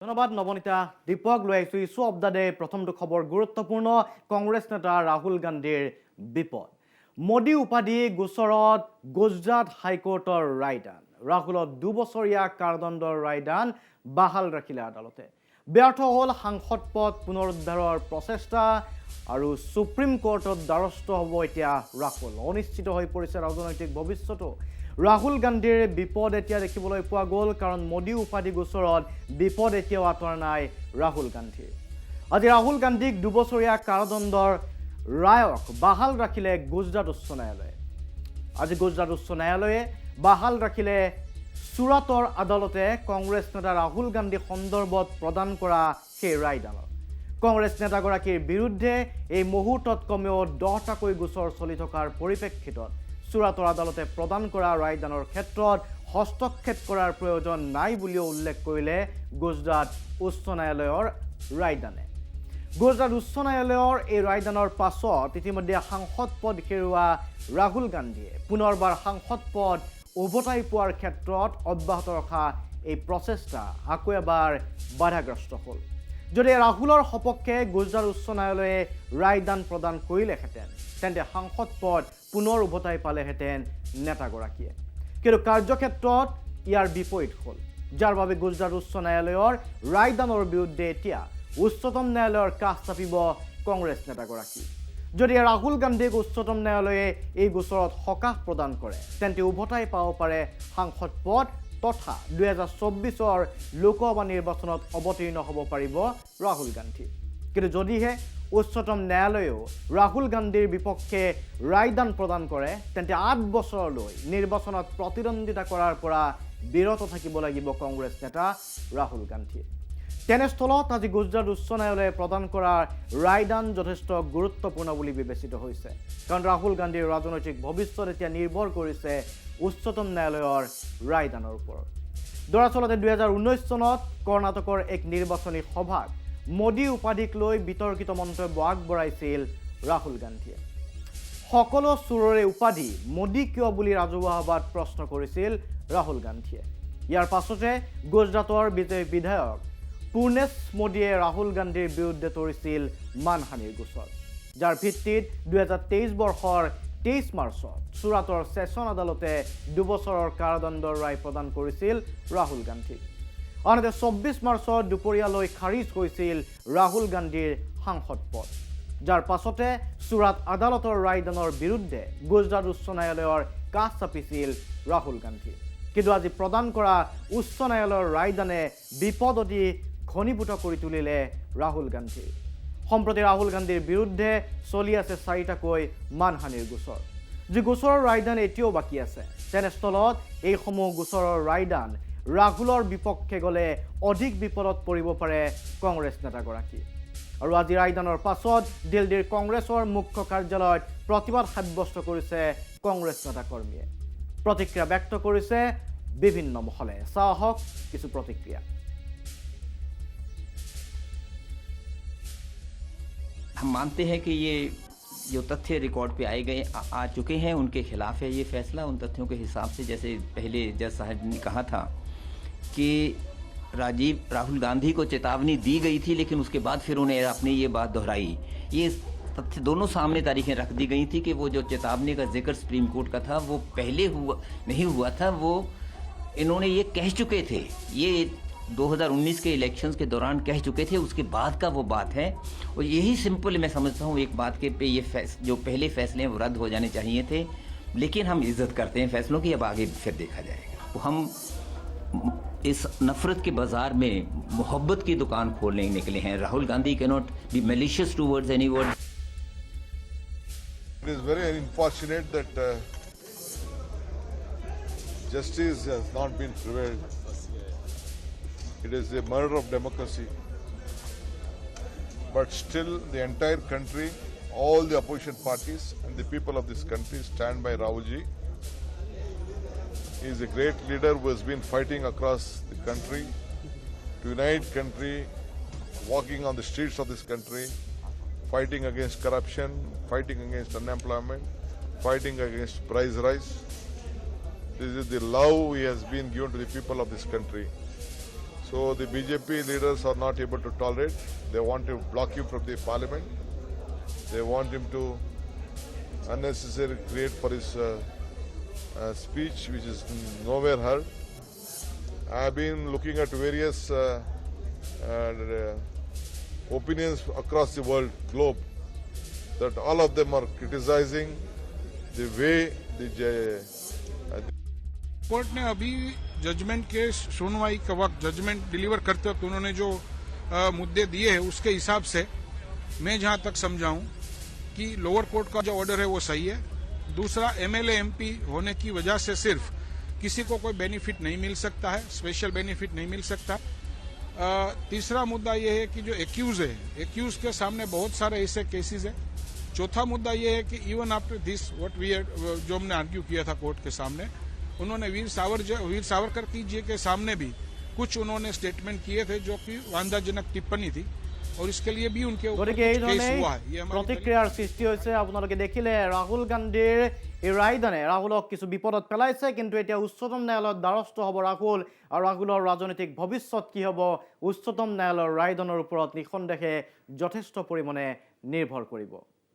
ধন্যবাদ নবনীতা দীপক লৈ আহিছোঁ ইছ্যু অফ দ্য ডে প্ৰথমটো খবৰ গুৰুত্বপূৰ্ণ কংগ্ৰেছ নেতা ৰাহুল গান্ধীৰ বিপদ মোদী উপাধি গোচৰত গুজৰাট হাইকোৰ্টৰ ৰায়দান ৰাহুলক 2 বছৰীয়া কাৰাদণ্ডৰ ৰায়দান বাহাল ৰাখিলে আদালতে ব্যৰ্থ হ'ল সাংসদ পদ পুনৰুদ্ধাৰৰ প্ৰচেষ্টা আৰু সুপ্ৰিম কোৰ্টত দ্বাৰস্থ হ'ব এতিয়া ৰাহুল অনিশ্চিত হৈ পৰিছে ৰাজনৈতিক ভৱিষ্যতো ৰাহুল গান্ধীৰ বিপদ এতিয়া দেখিবলৈ পোৱা গ'ল কাৰণ মোদী উপাধি গোচৰত বিপদ এতিয়াও আঁতৰা নাই ৰাহুল গান্ধীৰ আজি ৰাহুল গান্ধীক 2 বছৰীয়া কাৰাদণ্ডৰ ৰায়ক বাহাল ৰাখিলে গুজৰাট উচ্চ ন্যায়ালয়ে আজি গুজৰাট উচ্চ ন্যায়ালয়ে বাহাল ৰাখিলে সুৰাটৰ আদালতে কংগ্ৰেছ নেতা ৰাহুল গান্ধী সন্দৰ্ভত প্ৰদান কৰা সেই ৰায়দানত কংগ্ৰেছ নেতাগৰাকীৰ বিৰুদ্ধে এই মুহূৰ্তত কমেও 10টাকৈ গোচৰ চলি থকাৰ পৰিপ্ৰেক্ষিতত সুৰাটৰ আদালতে প্ৰদান কৰা ৰায়দানৰ ক্ষেত্ৰত হস্তক্ষেপ কৰাৰ প্ৰয়োজন নাই বুলিও উল্লেখ কৰিলে গুজৰাট উচ্চ ন্যায়ালয়ৰ ৰায়দানে গুজৰাট উচ্চ ন্যায়ালয়ৰ এই ৰায়দানৰ পাছত ইতিমধ্যে সাংসদ পদ হেৰুৱা ৰাহুল গান্ধীয়ে পুনৰবাৰ সাংসদ পদ উভতাই পোৱাৰ ক্ষেত্ৰত অব্যাহত ৰখা এই প্ৰচেষ্টা আকৌ এবাৰ বাধাগ্ৰস্ত হ'ল যদি ৰাহুলৰ সপক্ষে গুজৰাট উচ্চ ন্যায়ালয়ে ৰায়দান প্ৰদান কৰিলেহেঁতেন তেন্তে সাংসদ পদ পুনৰ উভতাই পালেহেঁতেন নেতাগৰাকীয়ে কিন্তু কাৰ্যক্ষেত্ৰত ইয়াৰ বিপৰীত হ'ল যাৰ বাবে গুজৰাট উচ্চ ন্যায়ালয়ৰ ৰায়দানৰ বিৰুদ্ধে এতিয়া উচ্চতম ন্যায়ালয়ৰ কাষ চাপিব কংগ্ৰেছ নেতাগৰাকী যদি ৰাহুল গান্ধীক উচ্চতম ন্যায়ালয়ে এই গোচৰত সকাহ প্ৰদান কৰে তেন্তে উভতাই পাব পাৰে সাংসদ পদ তথা 2024ৰ লোকসভা নিৰ্বাচনত অৱতীৰ্ণ হ'ব পাৰিব ৰাহুল গান্ধী কিন্তু যদিহে উচ্চতম ন্যায়ালয়েও ৰাহুল গান্ধীৰ বিপক্ষে ৰায়দান প্ৰদান কৰে তেন্তে 8 বছৰলৈ নিৰ্বাচনত প্ৰতিদ্বন্দ্বিতা কৰাৰ পৰা বিৰত থাকিব লাগিব কংগ্ৰেছ নেতা ৰাহুল গান্ধী তেনেস্থলত আজি গুজৰাট উচ্চ ন্যায়ালয়ে প্ৰদান কৰা ৰায়দান যথেষ্ট গুৰুত্বপূৰ্ণ বুলি বিবেচিত হৈছে কাৰণ ৰাহুল গান্ধীৰ ৰাজনৈতিক ভৱিষ্যত এতিয়া নিৰ্ভৰ কৰিছে উচ্চতম ন্যায়ালয়ৰ ৰায়দানৰ ওপৰত দৰাচলতে 2019 চনত কৰ্ণাটকৰ এক নিৰ্বাচনী সভাত মোদী উপাধিক লৈ বিতৰ্কিত মন্তব্য আগবঢ়াইছিল ৰাহুল গান্ধীয়ে সকলো চুৰৰে উপাধি মোদী কিয় বুলি ৰাজহুৱা সভাত প্ৰশ্ন কৰিছিল ৰাহুল গান্ধীয়ে ইয়াৰ পাছতে গুজৰাটৰ বিজেপি বিধায়ক পূৰ্ণেশ মোদীয়ে ৰাহুল গান্ধীৰ বিৰুদ্ধে তৰিছিল মানহানিৰ গোচৰ যাৰ ভিত্তিত 2023 বৰ্ষৰ 23 মাৰ্চত সুৰাটৰ ছেছন আদালতে 2 বছৰৰ কাৰাদণ্ডৰ ৰায় প্ৰদান কৰিছিল ৰাহুল গান্ধীক আনহাতে 24 মাৰ্চত দুপৰীয়ালৈ খাৰিজ হৈছিল ৰাহুল গান্ধীৰ সাংসদ পদ যাৰ পাছতে সুৰাট আদালতৰ ৰায়দানৰ বিৰুদ্ধে গুজৰাট উচ্চ ন্যায়ালয়ৰ কাষ চাপিছিল ৰাহুল গান্ধী কিন্তু আজি প্ৰদান কৰা উচ্চ ন্যায়ালয়ৰ ৰায়দানে বিপদ অতি ঘনীভূত কৰি তুলিলে ৰাহুল গান্ধী সম্প্ৰতি ৰাহুল গান্ধীৰ বিৰুদ্ধে চলি আছে 4টাকৈ মানহানিৰ গোচৰ যি গোচৰৰ ৰায়দান এতিয়াও বাকী আছে তেনেস্থলত এইসমূহ গোচৰৰ ৰায়দান ৰাহুলৰ বিপক্ষে গ'লে অধিক বিপদত পৰিব পাৰে কংগ্ৰেছ নেতাগৰাকী আৰু আজি ৰায়দানৰ পাছত দিল্লীৰ কংগ্ৰেছৰ মুখ্য কাৰ্যালয়ত প্ৰতিবাদ সাব্যস্ত কৰিছে কংগ্ৰেছ নেতা কৰ্মীয়ে প্ৰতিক্ৰিয়া ব্যক্ত কৰিছে বিভিন্ন মহলে চাহক কিছু প্ৰতিক্ৰিয়া हम मानते हैं कि ये जो तथ्य रिकॉर्ड पे आए गए आ चुके हैं उनके खिलाफ है ये फैसला उन तथ्यों के हिसाब से जैसे पहले जज साहब ने कहा था कि राहुल गांधी को चेतावनी दी गई थी लेकिन उसके बाद फिर उन्हें अपनी ये बात दोहराई ये तथ्य दोनों सामने तारीखें रख दी गई थी कि वो जो चेतावनी का जिक्र सुप्रीम कोर्ट का था वो पहले नहीं हुआ था वो इन्होंने ये कह चुके थे ये 2019 के इलेक्शंस के दौरान कह चुके थे उसके बाद का वो बात है और यही सिंपल मैं समझता हूँ एक बात के पे ये जो पहले फैसले हैं वो रद्द हो जाने चाहिए थे लेकिन हम इज्जत करते हैं फैसलों की अब आगे फिर देखा जाएगा तो हम इस नफरत के बाजार में मोहब्बत की दुकान खोलने निकले हैं Rahul Gandhi can not be malicious towards anyone It is very unfortunate that justice has not been prevailed. It is a murder of democracy. But still, the entire country, all the opposition parties and the people of this country stand by Rahulji. He is a great leader who has been fighting across the country to unite country, walking on the streets of this country, fighting against corruption, fighting against unemployment, fighting against price rise. This is the love he has been given to the people of this country. So the BJP leaders are not able to tolerate. They want to block you from the parliament. They want him to unnecessarily create for his speech, which is nowhere heard. I have been looking at various opinions across the world, globe, that all of them are criticizing the way the court ने अभी judgement के सुनवाई के वक्त judgement deliver करते वक्त उन्होंने जो मुद्दे दिए हैं उसके हिसाब से मैं जहां तक समझाऊं कि लोअर कोर्ट का जो ऑर्डर है वो सही है। दूसरा, एमएलए एमपी होने की वजह से सिर्फ किसी को कोई बेनिफिट नहीं मिल सकता है, स्पेशल बेनिफिट नहीं मिल सकता। तीसरा मुद्दा ये है कि जो एक्यूज है, एक्यूज के सामने बहुत सारे ऐसे केसेस है। चौथा मुद्दा ये है कि even after this what we जो हमने आर्ग्यू किया था कोर्ट के सामने, उन्होंने वीर सावरकर जी के सामने भी कुछ उन्होंने स्टेटमेंट किए थे जो कि वांधाजनक टिप्पणी थी और इसके लिए भी उनके ऊपर গতিকে এই केस ধৰণে हुआ है। ये हमारी প্ৰতিক্ৰিয়াৰ সৃষ্টি হৈছে। আপোনালোকে দেখিলে ৰাহুল গান্ধীৰ এই ৰায়দানে ৰাহুলক কিছু বিপদত পেলাইছে, কিন্তু এতিয়া উচ্চতম ন্যায়ালয়ত দ্বাৰস্থ হ'ব ৰাহুল, আৰু ৰাহুলৰ ৰাজনৈতিক ভৱিষ্যত কি হ'ব উচ্চতম ন্যায়ালয়ৰ ৰায়দানৰ ওপৰত নিঃসন্দেহে যথেষ্ট পৰিমাণে নিৰ্ভৰ কৰিব।